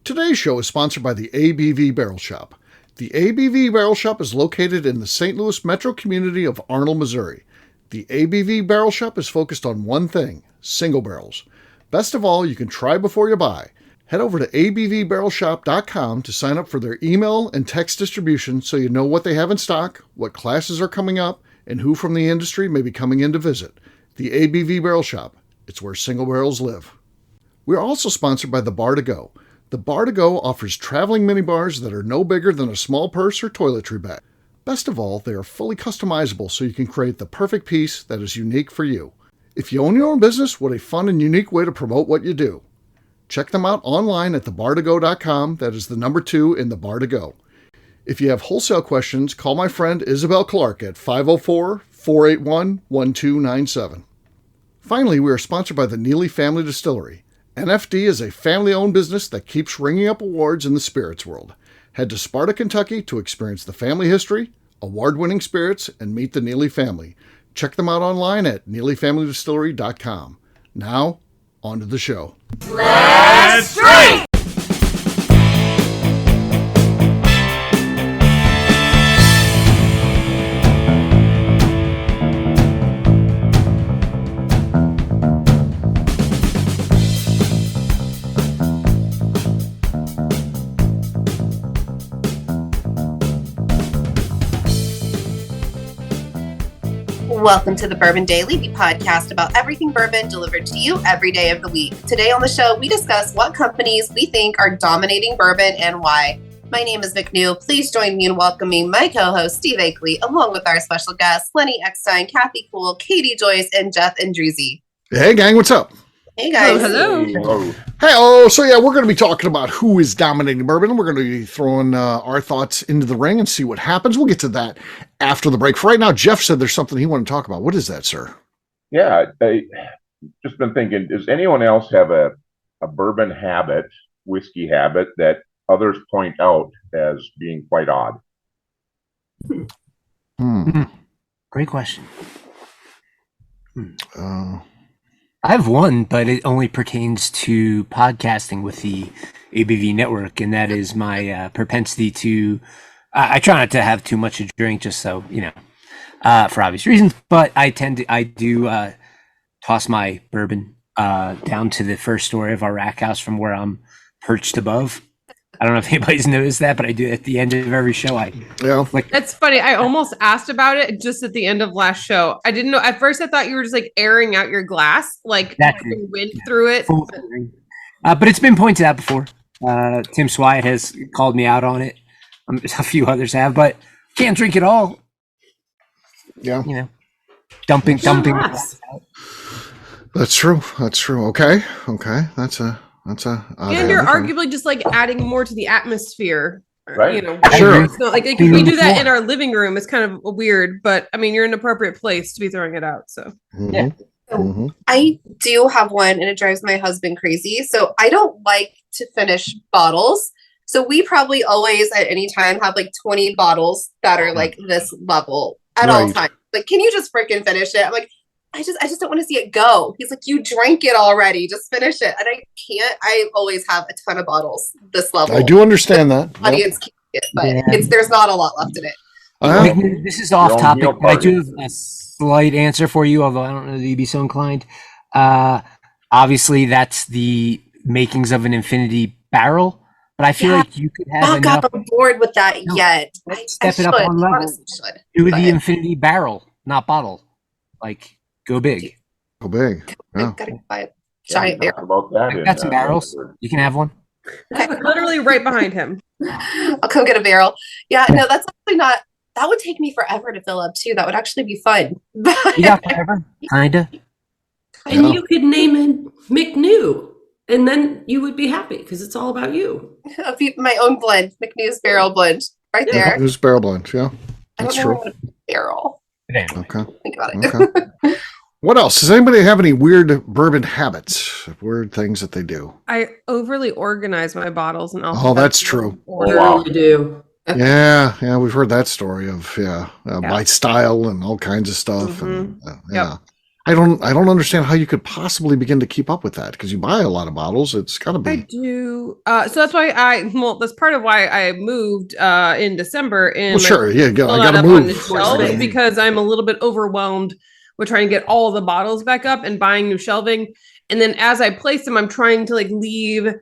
Today's show is sponsored by the ABV Barrel Shop. The ABV Barrel Shop is located in the St. Louis metro community of Arnold, Missouri. The ABV Barrel Shop is focused on one thing, single barrels. Best of all, you can try before you buy. Head over to abvbarrelshop.com to sign up for their email and text distribution so you know what they have in stock, what classes are coming up, and who from the industry may be coming in to visit. The ABV Barrel Shop. It's where single barrels live. We are also sponsored by the Bar to Go. The Bar to Go offers traveling minibars that are no bigger than a small purse or toiletry bag. Best of all, they are fully customizable so you can create the perfect piece that is unique for you. If you own your own business, what a fun and unique way to promote what you do. Check them out online at thebartogo.com. That is the number 2 in the Bar to Go. If you have wholesale questions, call my friend Isabel Clark at 504-481-1297. Finally, we are sponsored by the Neely Family Distillery. NFD is a family-owned business that keeps ringing up awards in the spirits world. Head to Sparta, Kentucky to experience the family history, award-winning spirits, and meet the Neely family. Check them out online at neelyfamilydistillery.com. Now, on to the show. Let's drink! Welcome to the Bourbon Daily, the podcast about everything bourbon delivered to you every day of the week. Today on the show, we discuss what companies we think are dominating bourbon and why. My name is McNew. Please join me in welcoming my co-host, Steve Akeley, along with our special guests, Lenny and Kathy Cool, Katie Joyce, and Jeff and Druzy. Hey, gang, what's up? Hey, guys. Hello. Hey, so we're going to be talking about who is dominating bourbon. We're going to be throwing our thoughts into the ring and see what happens. We'll get to that after the break. For right now, Jeff said there's something he wanted to talk about. What is that, sir? Yeah, I just been thinking, does anyone else have a bourbon habit, whiskey habit, that others point out as being quite odd? Great question. I have one, but it only pertains to podcasting with the ABV network, and that is my propensity to. I try not to have too much to drink, just so you know, for obvious reasons. But I do toss my bourbon down to the first story of our rack house from where I'm perched above. I don't know if anybody's noticed that, but I do at the end of every show. That's funny. I almost asked about it just at the end of last show. I didn't know. At first, I thought you were just like airing out your glass, like wind through it. But it's been pointed out before. Tim Swyatt has called me out on it. A few others have, but can't drink it all. Yeah, you know, dumping. That's true. Okay. That's a. And you're arguably just like adding more to the atmosphere, right? You know, sure. It's not like if we do that in our living room, it's kind of weird. But I mean, you're in an appropriate place to be throwing it out. So yeah. So I do have one, and it drives my husband crazy. So I don't like to finish bottles. So we probably always, at any time, have like 20 bottles that are like this level at all times. Like, can you just freaking finish it? I'm like, I just don't want to see it go. He's like, you drank it already. Just finish it. And I can't. I always have a ton of bottles this level. I do understand that. Audience can't get it, but there's not a lot left in it. This is off topic, but I do have a slight answer for you, although I don't know that you'd be so inclined. Obviously, that's the makings of an infinity barrel, but I feel like you could have enough. Not on board with that yet. Step it up one level. Do the infinity barrel, not bottle. Like, go big. Go big. Yeah. Gotta buy a giant barrel. About that I've got some barrels. You can have one. literally right behind him. I'll come get a barrel. Yeah, no, that's actually not. That would take me forever to fill up too. That would actually be fun. Yeah, forever. Kinda. And you could name it McNew, and then you would be happy because it's all about you. I'll be my own blend, McNew's barrel blend, right there. McNew's barrel blend. Yeah, that's true. Barrel. Okay. Think about it. Okay. What else? Does anybody have any weird bourbon habits? Weird things that they do? I overly organize my bottles and all. Oh, that's true. Wow. You do. Yeah, we've heard that story of by style and all kinds of stuff. And, I don't understand how you could possibly begin to keep up with that because you buy a lot of bottles. It's got to be. I do. So that's why that's part of why I moved in December. And well, sure, yeah, I got to move because I'm a little bit overwhelmed with trying to get all the bottles back up and buying new shelving. And then as I place them, I'm trying to like leave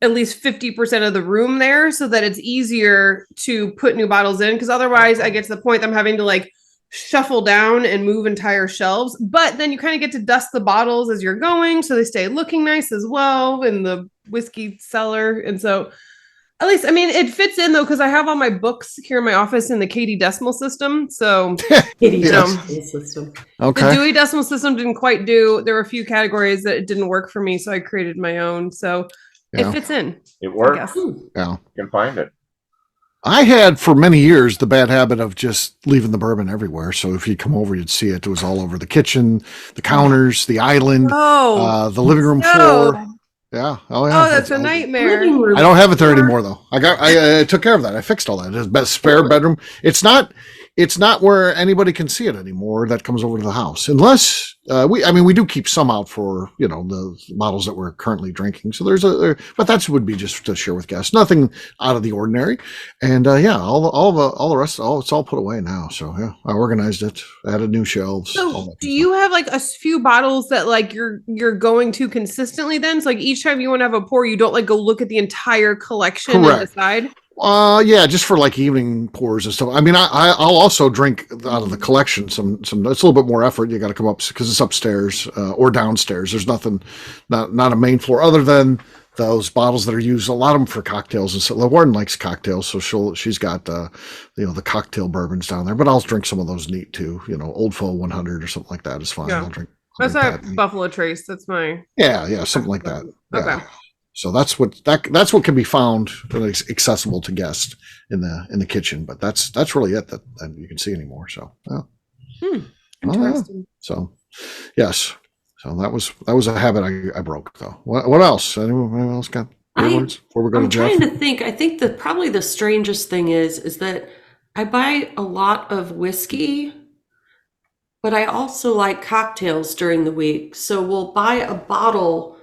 at least 50% of the room there so that it's easier to put new bottles in. Because otherwise, I get to the point that I'm having to like shuffle down and move entire shelves, but then you kind of get to dust the bottles as you're going so they stay looking nice as well in the whiskey cellar. And so at least, I mean, it fits in though because I have all my books here in my office in the Katie decimal system. So system. Okay. The Dewey Decimal System didn't quite do. There were a few categories that it didn't work for me, so I created my own. So it fits in. It works. Yeah, you can find it. I had for many years the bad habit of just leaving the bourbon everywhere. So if you come over, you'd see it. It was all over the kitchen, the counters, the island, the living room floor. Yeah. Oh, yeah. Oh, that's a nightmare. I don't have it there anymore, though. I took care of that. I fixed all that. It's best spare bedroom. It's not where anybody can see it anymore that comes over to the house, unless we do keep some out for the bottles that we're currently drinking. So but that would be just to share with guests, nothing out of the ordinary. And all the rest, it's all put away now. So yeah, I organized it, added new shelves. So do you have like a few bottles that like you're going to consistently then? So like each time you want to have a pour, you don't like go look at the entire collection and decide? Yeah, just for like evening pours and stuff. I mean, I'll also drink out of the collection. Some it's a little bit more effort. You got to come up because it's upstairs or downstairs. There's nothing, not a main floor other than those bottles that are used. A lot of them for cocktails and so. Warren likes cocktails, so she's got the cocktail bourbons down there. But I'll drink some of those neat too. Old Foe 100 or something like that is fine. Yeah. I'll drink. That's a Buffalo Trace. That's my. Yeah, something like that. Okay. Yeah. So that's what can be found accessible to guests in the kitchen, but that's really it that you can see anymore. So interesting. So yes, so that was a habit I broke though. What else? Anyone else got words before we go to Jeff? I'm trying to think. I think that probably the strangest thing is that I buy a lot of whiskey, but I also like cocktails during the week. So we'll buy a bottle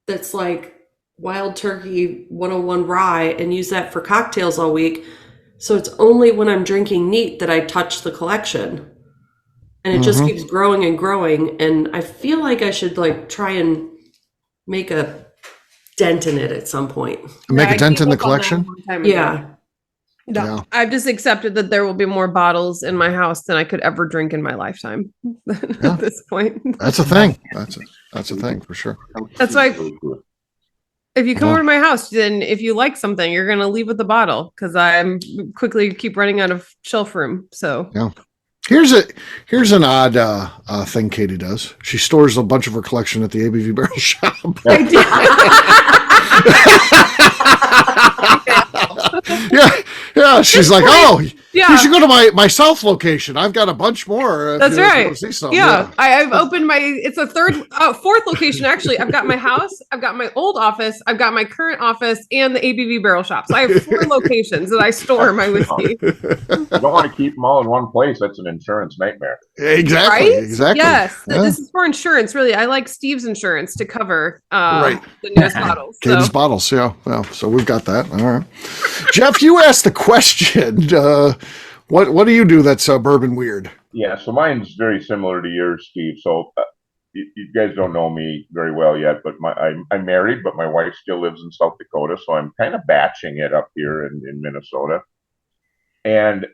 that's like Wild Turkey 101 rye and use that for cocktails all week. So it's only when I'm drinking neat that I touch the collection. And it just keeps growing and growing. And I feel like I should like try and make a dent in it at some point. Make a dent in the collection? Yeah. No, I've just accepted that there will be more bottles in my house than I could ever drink in my lifetime at this point. That's a thing. That's a thing for sure. That's why if you come over to my house, then if you like something, you're going to leave with the bottle because I'm quickly keep running out of shelf room. So yeah. Here's an odd thing Katie does. She stores a bunch of her collection at the ABV Barrel Shop. Yeah. She's like, you should go to my South location. I've got a bunch more. That's right. Yeah. I've opened it's a fourth location. Actually, I've got my house, I've got my old office, I've got my current office and the ABV Barrel Shop. So I have 4 locations that I store my whiskey. You don't want to keep them all in one place. That's an insurance nightmare. Exactly. Right? Exactly. Yes. Yeah. This is for insurance, really. I like Steve's insurance to cover the newest bottles. Katie's bottles. Yeah. Well, so we've got that. All right. Jeff, you asked the question. What do you do that's bourbon weird? Yeah, so mine's very similar to yours, Steve. So you guys don't know me very well yet, but I'm married, but my wife still lives in South Dakota, so I'm kind of batching it up here in Minnesota. And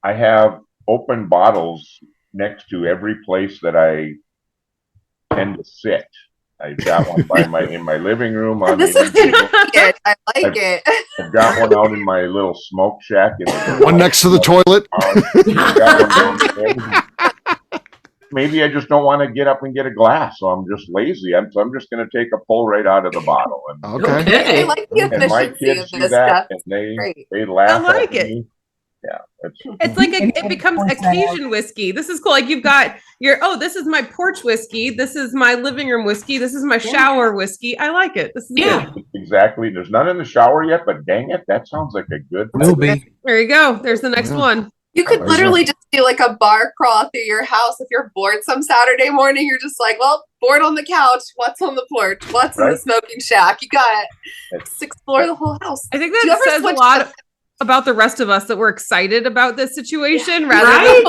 I have open bottles next to every place that I tend to sit. I've got one in my living room. This is good. I like it. I've got one out in my little smoke shack. One next to the toilet. Maybe I just don't want to get up and get a glass, so I'm just lazy. So I'm just going to take a pull right out of the bottle. And, okay. I like the efficiency and my kids of see that, stuff. and they laugh like at it. me. Yeah, it's like it becomes occasion whiskey. This is cool. Like you've got this is my porch whiskey. This is my living room whiskey. This is my shower whiskey. I like it. This is good. Exactly. There's none in the shower yet, but dang it, that sounds like a good. Will be. There you go. There's the next one. You could literally just do like a bar crawl through your house. If you're bored some Saturday morning, you're just like, well, bored on the couch. What's on the porch? What's in the smoking shack? You got to explore the whole house. I think that says a lot about the rest of us that we're excited about this situation rather Right?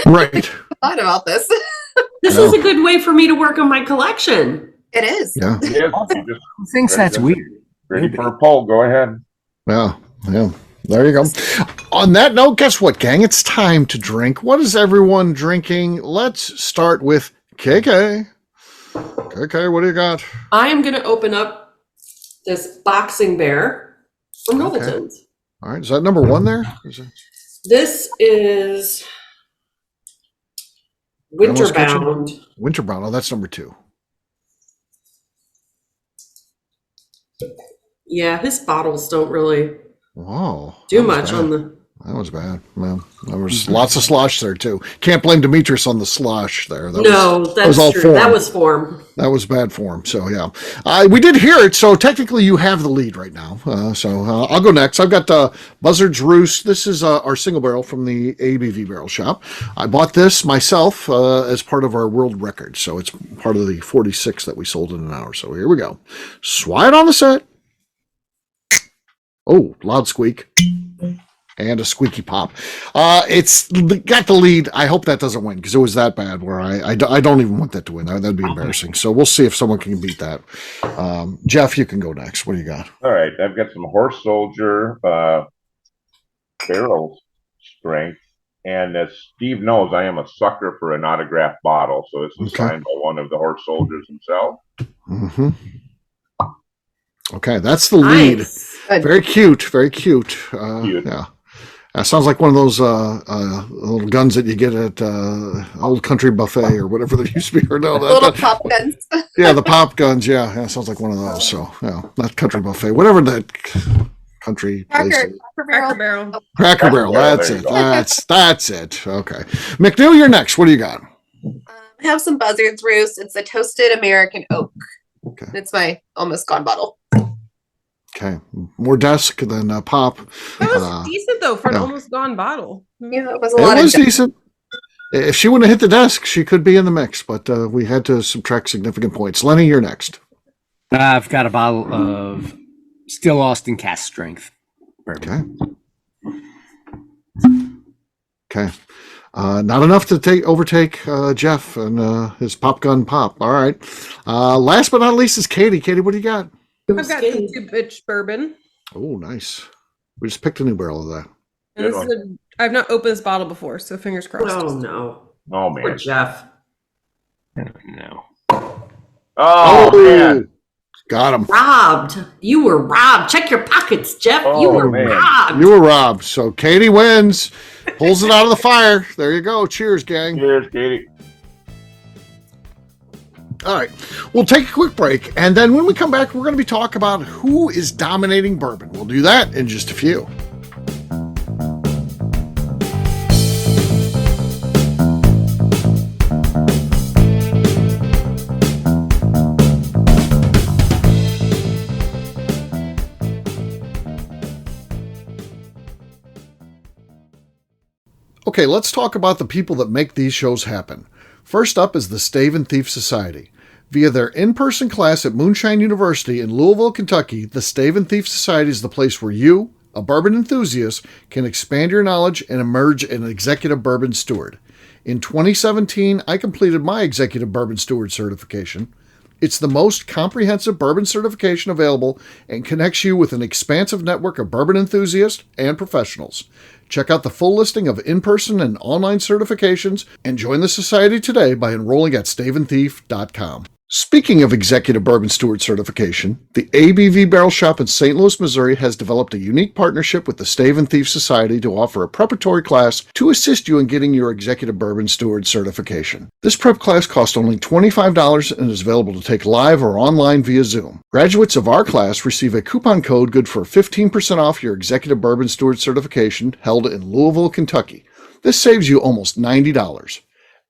than Right. thought about this. This is a good way for me to work on my collection. It is. Yeah. It is. You just Who thinks that's weird? ready for a poll? Go ahead. Yeah. Yeah. There you go. On that note, guess what, gang? It's time to drink. What is everyone drinking? Let's start with KK. KK, what do you got? I am going to open up this Boxing Bear from Middleton's. All right. Is that number one there? This is Winterbound. Winterbound. Oh, that's number two. Yeah, his bottles don't really Wow. do much on the. That was bad. Well, there was lots of slosh there, too. Can't blame Demetrius on the slosh there. That's was all true. form. That was form. That was bad form. So, yeah. We did hear it, so technically you have the lead right now. I'll go next. I've got Buzzard's Roost. This is our single barrel from the ABV Barrel Shop. I bought this myself as part of our world record. So it's part of the 46 that we sold in an hour. So here we go. Swat on the set. Oh, loud squeak. And a squeaky pop. It's got the lead. I hope that doesn't win because it was that bad where I don't even want that to win. That'd be embarrassing. So we'll see if someone can beat that. Jeff, you can go next. What do you got? All right. I've got some Horse Soldier barrel strength. And as Steve knows, I am a sucker for an autographed bottle. So this is signed by one of the Horse Soldiers himself. Mm-hmm. Okay, that's the lead. Nice. Very cute. Very cute. Yeah. Sounds like one of those little guns that you get at Old Country Buffet or whatever they used to be. Or no, Little pop guns. Yeah, the pop guns. Yeah, sounds like one of those. So, yeah, not Country Buffet, whatever that country place is. Cracker Barrel. Cracker Barrel. That's it. That's it. Okay, McNew, you're next. What do you got? I have some Buzzard's Roost. It's a toasted American oak. Okay. It's my almost gone bottle. Okay, more desk than pop. That was decent though for an almost gone bottle. Yeah, it was a lot. It was decent. If she wouldn't have hit the desk, she could be in the mix, but we had to subtract significant points. Lenny, you're next. I've got a bottle of Still Austin Cast Strength bourbon. Okay. Not enough to overtake Jeff and his pop gun pop. All right. Last but not least is Katie. Katie, what do you got? I've got some two-bitch bourbon. Oh, nice. We just picked a new barrel of that. And this is I've not opened this bottle before, so fingers crossed. Oh no. Oh, man. Poor Jeff. No. Oh, man. Got him. Robbed. You were robbed. Check your pockets, Jeff. You were man. robbed. You were robbed. So Katie wins. Pulls it out of the fire. There you go. Cheers, gang. Cheers, Katie. All right. We'll take a quick break. And then when we come back, we're going to be talking about who is dominating bourbon. We'll do that in just a few. Okay, let's talk about the people that make these shows happen. First up is the Stave and Thief Society. Via their in-person class at Moonshine University in Louisville, Kentucky, the Stave and Thief Society is the place where you, a bourbon enthusiast, can expand your knowledge and emerge an executive bourbon steward. In 2017, I completed my executive bourbon steward certification. It's the most comprehensive bourbon certification available and connects you with an expansive network of bourbon enthusiasts and professionals. Check out the full listing of in-person and online certifications and join the society today by enrolling at staveandthief.com. Speaking of executive bourbon steward certification, the ABV Barrel Shop in St. Louis, Missouri has developed a unique partnership with the Stave and Thief Society to offer a preparatory class to assist you in getting your executive bourbon steward certification. This prep class costs only $25 and is available to take live or online via Zoom. Graduates of our class receive a coupon code good for 15% off your executive bourbon steward certification held in Louisville, Kentucky. This saves you almost $90.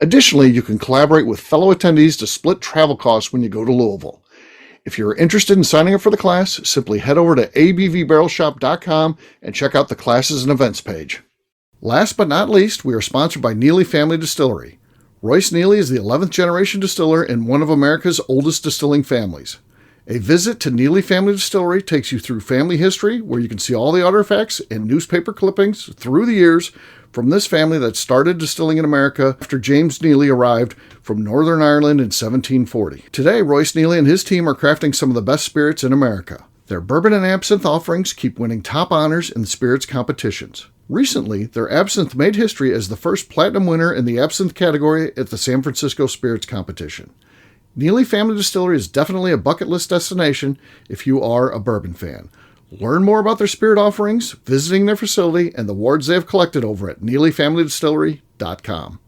Additionally, you can collaborate with fellow attendees to split travel costs when you go to Louisville. If you're interested in signing up for the class, simply head over to abvbarrelshop.com and check out the classes and events page. Last but not least, we are sponsored by Neely Family Distillery. Royce Neely is the 11th generation distiller in one of America's oldest distilling families. A visit to Neely Family Distillery takes you through family history, where you can see all the artifacts and newspaper clippings through the years from this family that started distilling in America after James Neely arrived from Northern Ireland in 1740. Today, Royce Neely and his team are crafting some of the best spirits in America. Their bourbon and absinthe offerings keep winning top honors in the spirits competitions. Recently, their absinthe made history as the first platinum winner in the absinthe category at the San Francisco Spirits Competition. Neely Family Distillery is definitely a bucket list destination if you are a bourbon fan. Learn more about their spirit offerings, visiting their facility, and the awards they have collected over at NeelyFamilyDistillery.com.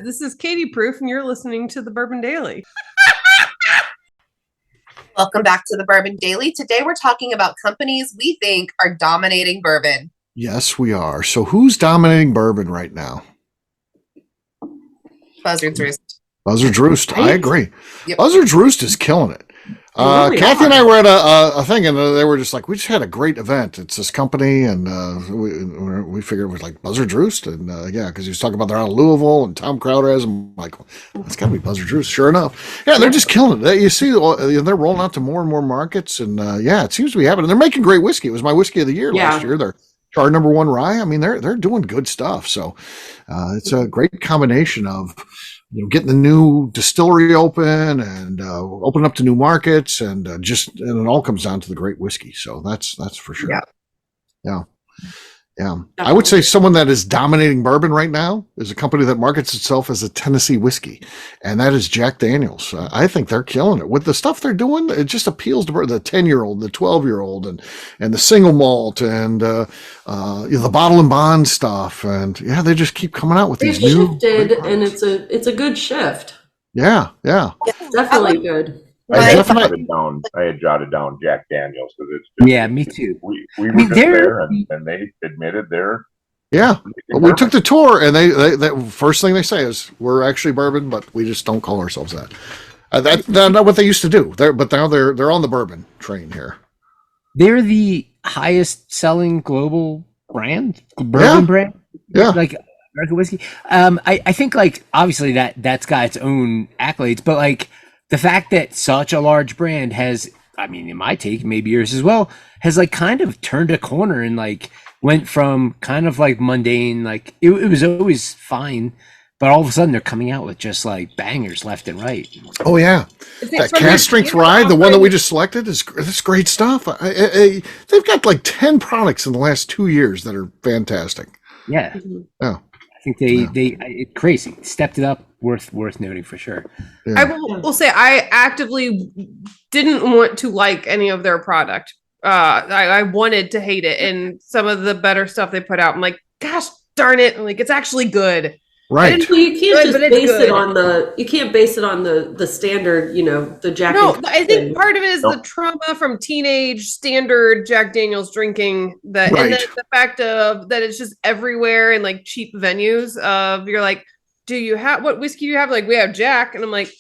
This is Katie Proof, and you're listening to the Bourbon Daily. Welcome back to the Bourbon Daily. Today we're talking about companies we think are dominating bourbon. Yes, we are. So who's dominating bourbon right now? Buzzard's Roost. Buzzard's Roost. I agree. Yep. Buzzard's Roost is killing it. Kathy and I were at a thing, and they were just like, we just had a great event. It's this company, and we figured it was like Buzzard's Roost, and yeah, because he was talking about they're out of Louisville, and Tom Crowder has them. Like, it's got to be Buzzard's Roost. Sure enough, yeah, they're just killing it. You see, they're rolling out to more and more markets, and yeah, it seems to be happening. They're making great whiskey. It was my whiskey of the year last year. They're char #1 rye. I mean, they're doing good stuff. So it's a great combination of, you know, getting the new distillery open and opening up to new markets, and and it all comes down to the great whiskey. So that's for sure. Yeah. I would say someone that is dominating bourbon right now is a company that markets itself as a Tennessee whiskey, and that is Jack Daniel's. I think they're killing it with the stuff they're doing. It just appeals to the 10-year-old, the 12-year-old, and the single malt, and the bottle and bond stuff. And yeah, they just keep coming out with these new shifted, and it's a good shift. Yeah. It's definitely good. I had jotted down Jack Daniels because it's just, me too. We were just there, and they admitted they're we took the tour, and they first thing they say is, we're actually bourbon, but we just don't call ourselves that. That's not what they used to do. But now they're on the bourbon train here. They're the highest selling global brand, bourbon brand. Yeah, like American whiskey. I think, like, obviously that's got its own accolades, but like, the fact that such a large brand has, I mean, in my take, maybe yours as well, has like kind of turned a corner and like went from kind of like mundane, like it was always fine, but all of a sudden they're coming out with just like bangers left and right. Oh yeah, that cast strength rye, the one that we just selected, is great stuff. They've got like 10 products in the last 2 years that are fantastic. Yeah. Yeah. I think they crazy stepped it up. Worth noting for sure. Yeah. I will say I actively didn't want to like any of their product. I wanted to hate it, and some of the better stuff they put out, I'm like, gosh darn it! I'm like, it's actually good. Right. Well, you can't just base it on the standard, the Jack. No, I think part of it is the trauma from teenage standard Jack Daniel's drinking, and then the fact of that it's just everywhere in like cheap venues. You're like, what whiskey do you have? Like, we have Jack, and I'm like,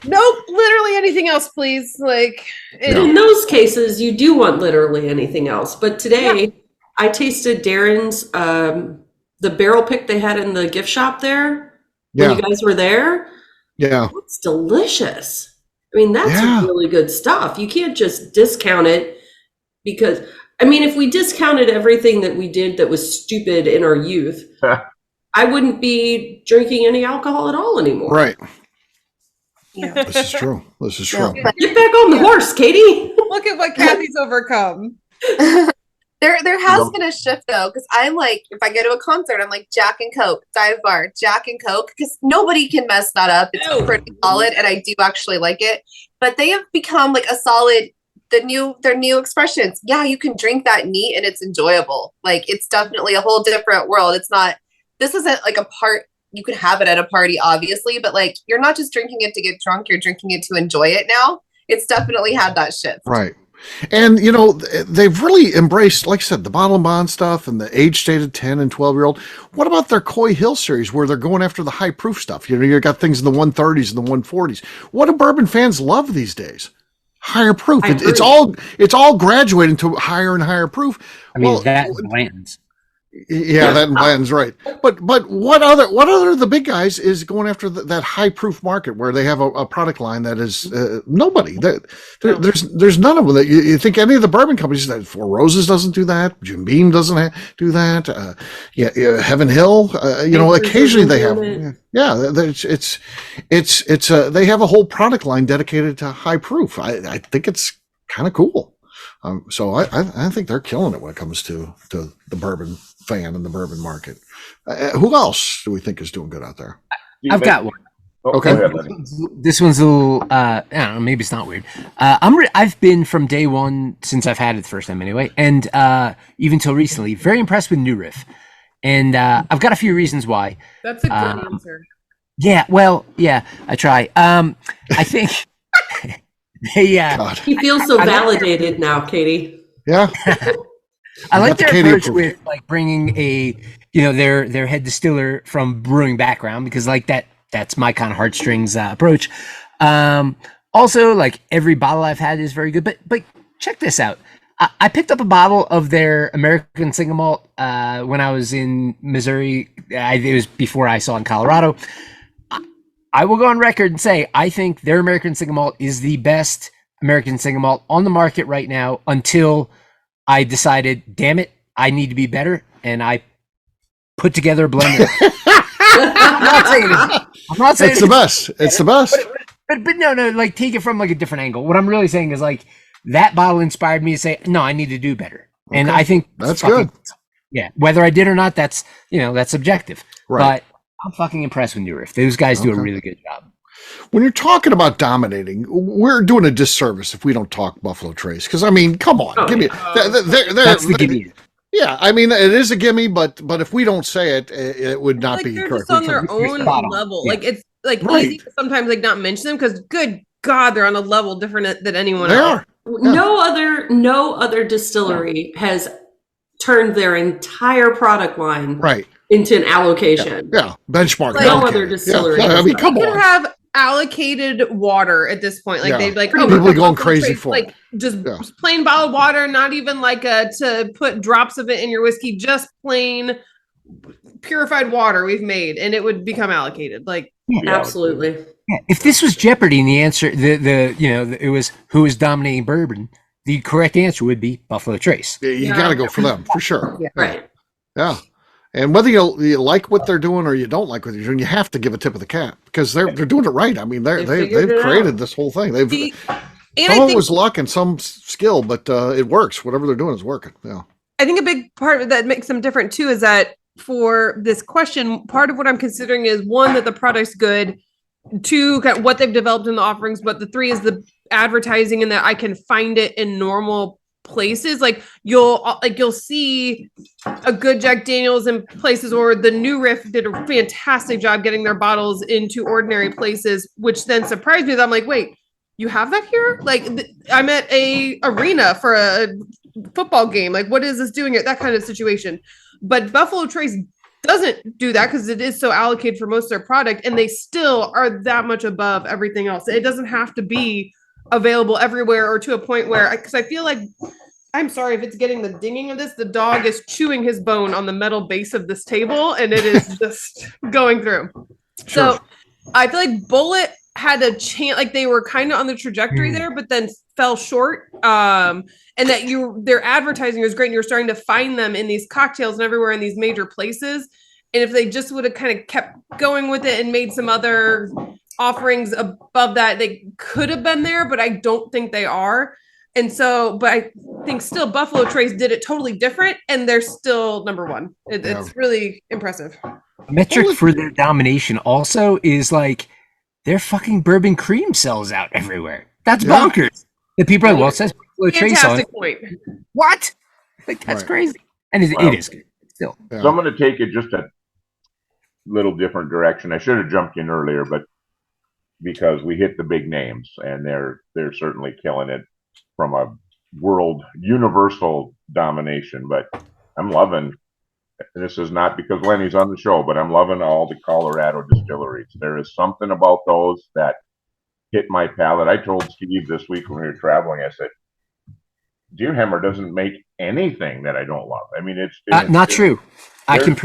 nope, literally anything else, please. Like, in those cases, you do want literally anything else. But today, I tasted Darren's. The barrel pick they had in the gift shop there when you guys were there. Yeah. It's delicious. I mean, that's really good stuff. You can't just discount it because, I mean, if we discounted everything that we did that was stupid in our youth, I wouldn't be drinking any alcohol at all anymore. Right. Yeah. This is true. Get back on the horse, Katie. Look at what Kathy's overcome. There has been a shift though, because I'm like, if I go to a concert, I'm like Jack and Coke, dive bar, Jack and Coke, because nobody can mess that up. It's pretty solid, and I do actually like it. But they have become like a solid. Their new expressions. Yeah, you can drink that neat, and it's enjoyable. Like, it's definitely a whole different world. It's not. This isn't like a part. You could have it at a party, obviously, but like, you're not just drinking it to get drunk. You're drinking it to enjoy it now. It's definitely had that shift. Right. And, you know, they've really embraced, like I said, the bottle and bond stuff and the age stated 10 and 12-year-old. What about their Coy Hill series where they're going after the high proof stuff? You know, you got things in the 130s and the 140s. What do bourbon fans love these days? Higher proof. It's all graduating to higher and higher proof. I mean, that and Blanton's. Yeah, that and Blanton's right. But what other the big guys is going after that high proof market where they have a product line that is nobody. There's none of them that you think any of the bourbon companies. That Four Roses doesn't do that. Jim Beam doesn't do that. Heaven Hill. You know, occasionally they have. Yeah, it's they have a whole product line dedicated to high proof. I think it's kind of cool. So I think they're killing it when it comes to the bourbon fan in the bourbon market. Who else do we think is doing good out there? I've got one. Okay. Go ahead, Lenny. This one's a little, I don't know, maybe it's not weird. I've been from day one, since I've had it the first time anyway, and even till recently, very impressed with New Riff. And I've got a few reasons why. That's a good answer. Yeah, well, yeah, I try. I think God. He feels so validated now, Katie. Yeah. I like their Katie approach approved. with like bringing their head distiller from brewing background, because like that's my kind of heartstrings approach. Also, like every bottle I've had is very good, but check this out. I picked up a bottle of their American single malt when I was in Missouri. It was before I saw in Colorado. I will go on record and say I think their American single malt is the best American single malt on the market right now, until I decided, damn it, I need to be better, and I put together a blend. I'm not saying It's the best. It's the best. But no, like take it from like a different angle. What I'm really saying is like that bottle inspired me to say, no, I need to do better. And I think That's good. Yeah, whether I did or not, that's subjective. Right. But I'm fucking impressed with New Riff. Those guys do a really good job. When you're talking about dominating, we're doing a disservice if we don't talk Buffalo Trace. Because I mean, come on, give me. That's the gimme. Yeah, I mean, it is a gimme, but if we don't say it, it would not Like be they're correct. just on their own level. Yeah. Like it's like Right. easy to sometimes like not mention them because good God, they're on a level different than anyone They else. are. No other distillery has turned their entire product line Right. into an allocation. Yeah. Benchmark. Like, No okay. other distillery. Yeah. I mean, come They on. have allocated water at this point. Like Yeah. they've like People are going crazy for like it. just Yeah. plain bottled water, not even like to put drops of it in your whiskey, just plain purified water we've made, and it would become allocated. Like Absolutely. Yeah, if this was Jeopardy and the answer, it was who is dominating bourbon, the correct answer would be Buffalo Trace. You got to go for them for sure. Yeah. Right. Yeah. And whether you like what they're doing or you don't like what they're doing, you have to give a tip of the cap because they're doing it right. I mean, they've figured it created out. this whole thing. They've and some I of it think was luck and some skill, but it works. Whatever they're doing is working. Yeah. I think a big part of that makes them different too is that for this question, part of what I'm considering is one, that the product's good, two, kind of what they've developed in the offerings, but the three is the advertising and that I can find it in normal places. Like you'll see a good Jack Daniels in places, or the New Riff did a fantastic job getting their bottles into ordinary places, which then surprised me that I'm like, wait, you have that here? Like I'm at a arena for a football game. Like, what is this doing here? That kind of situation. But Buffalo Trace doesn't do that because it is so allocated for most of their product, and they still are that much above everything else. It doesn't have to be available everywhere or to a point where, because I feel like, I'm sorry if it's getting the dinging of this, the dog is chewing his bone on the metal base of this table and it is just going through. Sure. So I feel like Bullet had a chance, like they were kind of on the trajectory there, but then fell short. And that their advertising was great, and you're starting to find them in these cocktails and everywhere in these major places. And if they just would have kind of kept going with it and made some other offerings above that, they could have been there, but I don't think they are. And so, but I think still Buffalo Trace did it totally different, and they're still number one. It's really impressive. Metric for their domination also is like their fucking bourbon cream sells out everywhere. That's bonkers. The people are like, well, it says Buffalo Trace on it. Fantastic point. What? Like that's Right. crazy. And it is good still. Yeah. So I'm going to take it just a little different direction. I should have jumped in earlier, but because we hit the big names and they're certainly killing it from a world universal domination. But I'm loving. This is not because Lenny's on the show, but I'm loving all the Colorado distilleries. There is something about those that hit my palate. I told Steve this week when we were traveling, I said, Deerhammer doesn't make anything that I don't love. I mean, it's not true. I can.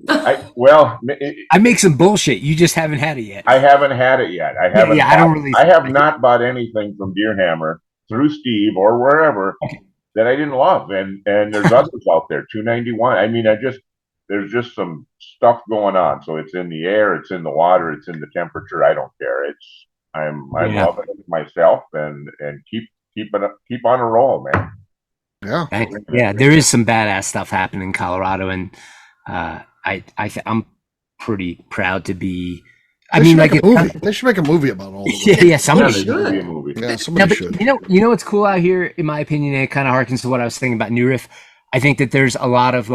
I make some bullshit. You just haven't had it yet. I haven't had it yet. I haven't. Yeah, I don't really. I have not bought anything from Deerhammer through Steve or wherever that I didn't love, and there's others out there. $2.91. I mean, there's just some stuff going on. So it's in the air, it's in the water, it's in the temperature. I don't care. I'm loving it myself, and keep on a roll, man. Yeah, there is some badass stuff happening in Colorado, and I'm pretty proud to be. They should make a movie about all of it. Yeah, somebody should. Be a movie. Yeah, somebody should. You know what's cool out here, in my opinion, and it kind of harkens to what I was thinking about New Riff. I think that there's a lot of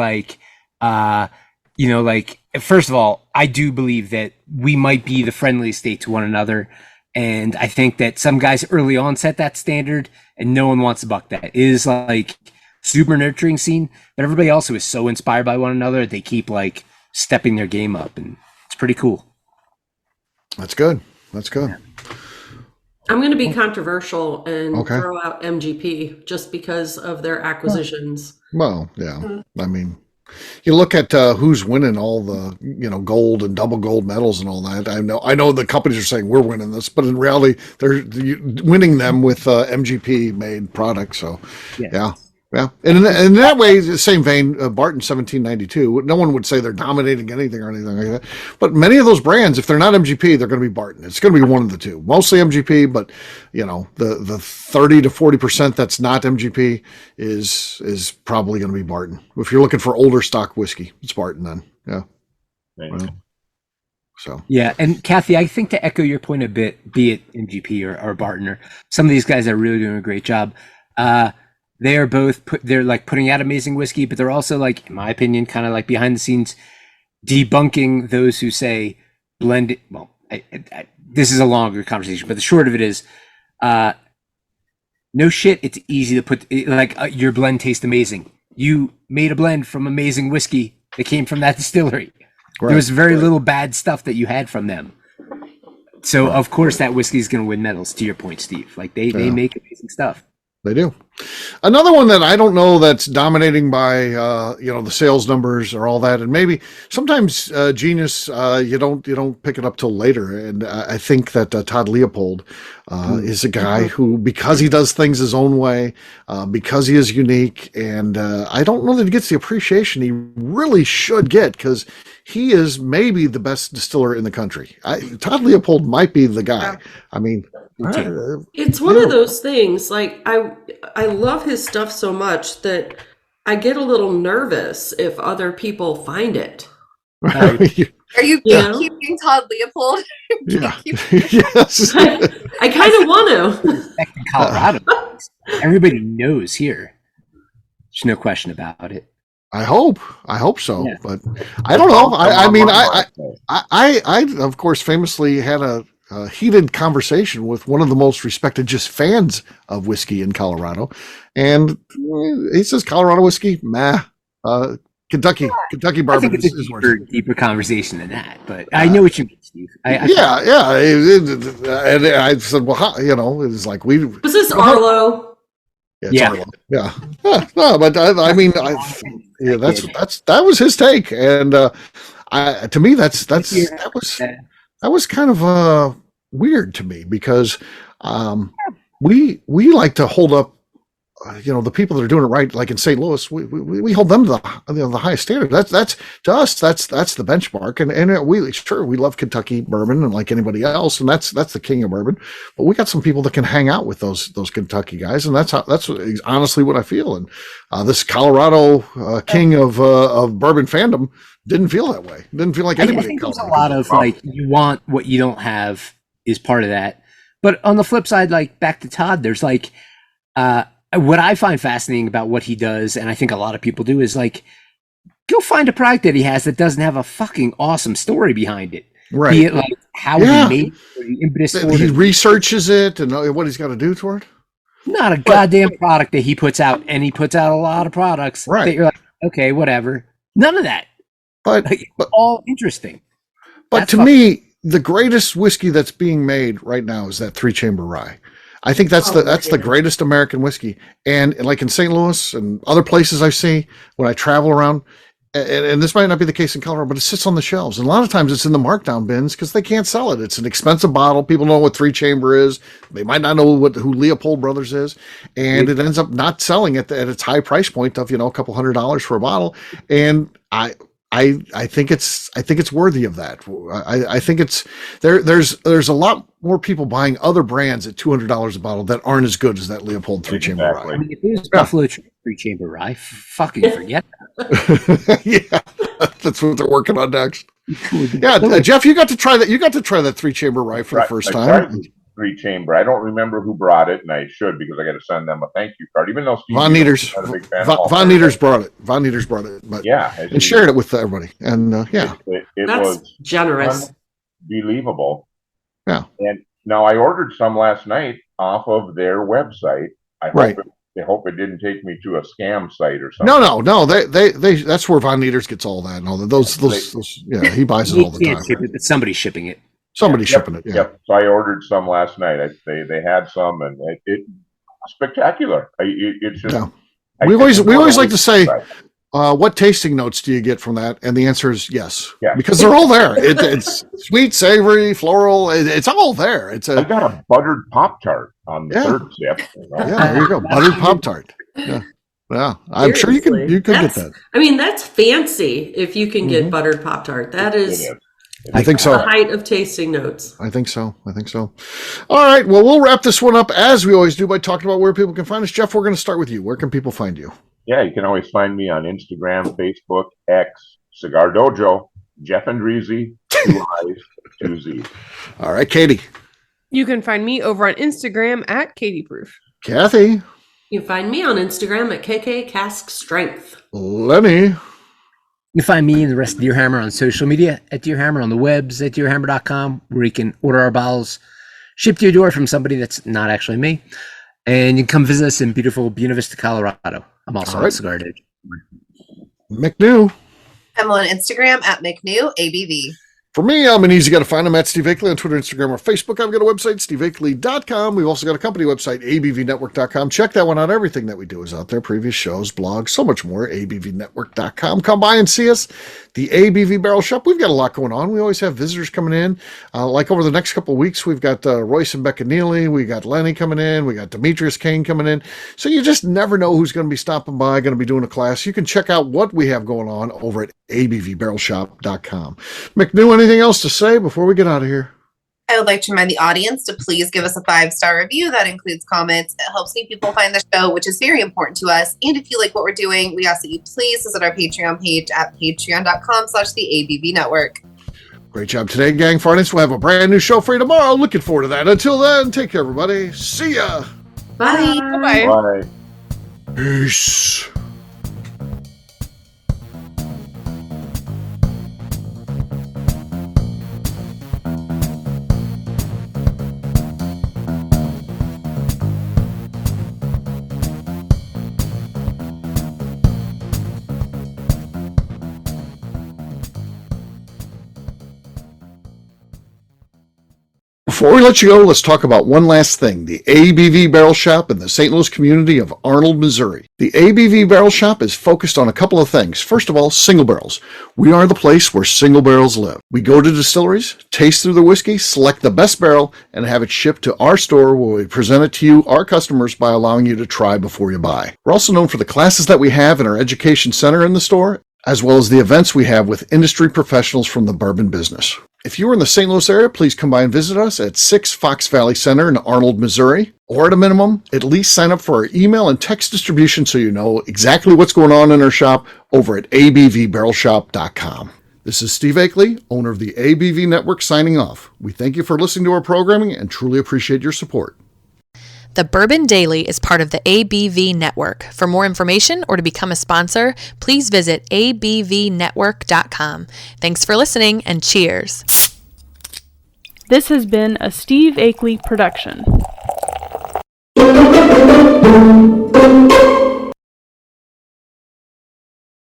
first of all, I do believe that we might be the friendliest state to one another. And I think that some guys early on set that standard, and no one wants to buck that. It is like super nurturing scene, but everybody also is so inspired by one another. They keep like stepping their game up, and it's pretty cool. That's good. I'm going to be controversial and throw out MGP just because of their acquisitions. Well, yeah. I mean, you look at who's winning all the gold and double gold medals and all that. I know the companies are saying we're winning this, but in reality, they're winning them with MGP made products. So, yeah. And in that way, the same vein, Barton 1792. No one would say they're dominating anything or anything like that. But many of those brands, if they're not MGP, they're going to be Barton. It's going to be one of the two. Mostly MGP, but the 30 to 40% that's not MGP is probably going to be Barton. If you're looking for older stock whiskey, it's Barton then. Yeah. So yeah, and Kathy, I think to echo your point a bit, be it MGP or Barton or some of these guys are really doing a great job. They are both they're like putting out amazing whiskey, but they're also like, in my opinion, kind of like behind the scenes debunking those who say blend it. Well, this is a longer conversation, but the short of it is, no shit. It's easy to put your blend tastes amazing. You made a blend from amazing whiskey that came from that distillery. Right. There was very little bad stuff that you had from them. So of course that whiskey is going to win medals. To your point, Steve, like they make amazing stuff. They do. Another one that I don't know that's dominating by the sales numbers or all that, and maybe sometimes genius you don't pick it up till later. And I think that Todd Leopold is a guy who, because he does things his own way, because he is unique, and I don't know that he gets the appreciation he really should get, because he is maybe the best distiller in the country. Todd Leopold might be the guy. I mean, it's one of those things. Like I love his stuff so much that I get a little nervous if other people find it. Are you keeping Todd Leopold? Yeah. Yes. I kind of want to. In Colorado, everybody knows here. There's no question about it. I hope so, but I don't know. I of course famously had a heated conversation with one of the most respected just fans of whiskey in Colorado, and he says Colorado whiskey, Kentucky bourbon. I think it's a deeper conversation than that, but I know what you mean, Steve. And I said, well, how, it's like was this Arlo? Yeah. No, but I mean, that was his take, and to me, that was kind of weird to me, because we like to hold up the people that are doing it right, like in St. Louis, we hold them to the highest standard. That's to us, that's the benchmark. And we love Kentucky bourbon, and like anybody else, and that's the king of bourbon. But we got some people that can hang out with those Kentucky guys, and that's honestly what I feel. And this Colorado king of bourbon fandom didn't feel that way. Didn't feel like anybody. I think there's a lot of like, you want what you don't have is part of that. But on the flip side, like back to Todd, there's like what I find fascinating about what he does, and I think a lot of people do, is like, go find a product that he has that doesn't have a fucking awesome story behind it. Right. Be it like how he made it, or the impetus for he it. researches it and what he's got to do for it. Not a goddamn product that he puts out, and he puts out a lot of products. Right. That you're like, okay, whatever. None of that. But All interesting. But to me, the greatest whiskey that's being made right now is that 3-chamber rye. I think that's the greatest American whiskey. And like in St. Louis and other places I see when I travel around, and this might not be the case in Colorado, but it sits on the shelves. And a lot of times it's in the markdown bins because they can't sell it. It's an expensive bottle. People know what 3-chamber is. They might not know who Leopold Brothers is. And it ends up not selling at its high price point of, a couple $100s for a bottle. And I think it's worthy of that. I think it's there's a lot more people buying other brands at $200 a bottle that aren't as good as that Leopold 3-chamber rye. I mean, if it was Buffalo 3-chamber rye, fucking forget that. Yeah, that's what they're working on next. Yeah, Jeff, you got to try that. You got to try that 3-chamber rye for the first time. 3-chamber. I don't remember who brought it, and I should because I got to send them a thank you card. Even though Steve Von Nieters brought it. Von Nieters brought it, but and shared it with everybody. And it That's was generous, unbelievable. Yeah. And now I ordered some last night off of their website. I hope it didn't take me to a scam site or something. No. They that's where Von Nieters gets all that and all that. Those he buys it all the time. Ship it, but somebody's shipping it. Somebody's shipping it. Yeah. Yep. So I ordered some last night. They had some, and it spectacular. It's just. We always like to say, what tasting notes do you get from that? And the answer is yes. Because they're all there. It's sweet, savory, floral. It's all there. I got a buttered Pop-Tart on the third sip. Yeah, there you go. Buttered Pop-Tart. Yeah. I'm sure you can get that. I mean, that's fancy if you can get buttered Pop-Tart. That is. I think so. The height of tasting notes. I think so. All right. Well, we'll wrap this one up as we always do by talking about where people can find us. Jeff, we're going to start with you. Where can people find you? Yeah, you can always find me on Instagram, Facebook, X, Cigar Dojo, Jeff Andreezy, 2 I's, 2 Z's. All right, Katie. You can find me over on Instagram at Katie Proof. Kathy. You can find me on Instagram at KK Cask Strength. Lenny. You can find me and the rest of Deer Hammer on social media at Deer Hammer on the webs at deerhammer.com, where you can order our bottles shipped to your door from somebody that's not actually me. And you can come visit us in beautiful Buena Vista, Colorado. I'm also on Cigar Dojo. McNew. I'm on Instagram at McNew ABV. For me, I'm an easy guy to find. I'm at Steve Akeley on Twitter, Instagram, or Facebook. I've got a website, steveakeley.com. We've also got a company website, abvnetwork.com. Check that one out. Everything that we do is out there. Previous shows, blogs, so much more, abvnetwork.com. Come by and see us. The ABV Barrel Shop. We've got a lot going on. We always have visitors coming in. Like over the next couple of weeks, we've got Royce and Becca Neely. We got Lenny coming in. We got Demetrius Kane coming in. So you just never know who's going to be stopping by, going to be doing a class. You can check out what we have going on over at abvbarrelshop.com. McNew, anything else to say before we get out of here? I would like to remind the audience to please give us a 5-star review. That includes comments. It helps new people find the show, which is very important to us. And if you like what we're doing, we ask that you please visit our Patreon page at patreon.com/the ABV Network. Great job today, gang. For audience, we'll have a brand new show for you tomorrow. Looking forward to that. Until then, take care, everybody. See ya. Bye. Bye. Bye. Peace. Before we let you go, let's talk about one last thing. The ABV Barrel Shop in the St. Louis community of Arnold, Missouri. The ABV Barrel Shop is focused on a couple of things. First of all, single barrels. We are the place where single barrels live. We go to distilleries, taste through the whiskey, select the best barrel, and have it shipped to our store where we present it to you, our customers, by allowing you to try before you buy. We're also known for the classes that we have in our education center in the store, as well as the events we have with industry professionals from the bourbon business. If you are in the St. Louis area, please come by and visit us at 6 Fox Valley Center in Arnold, Missouri. Or at a minimum, at least sign up for our email and text distribution so you know exactly what's going on in our shop over at abvbarrelshop.com. This is Steve Akeley, owner of the ABV Network, signing off. We thank you for listening to our programming and truly appreciate your support. The Bourbon Daily is part of the ABV Network. For more information or to become a sponsor, please visit abvnetwork.com. Thanks for listening and cheers. This has been a Steve Akeley production. Bye.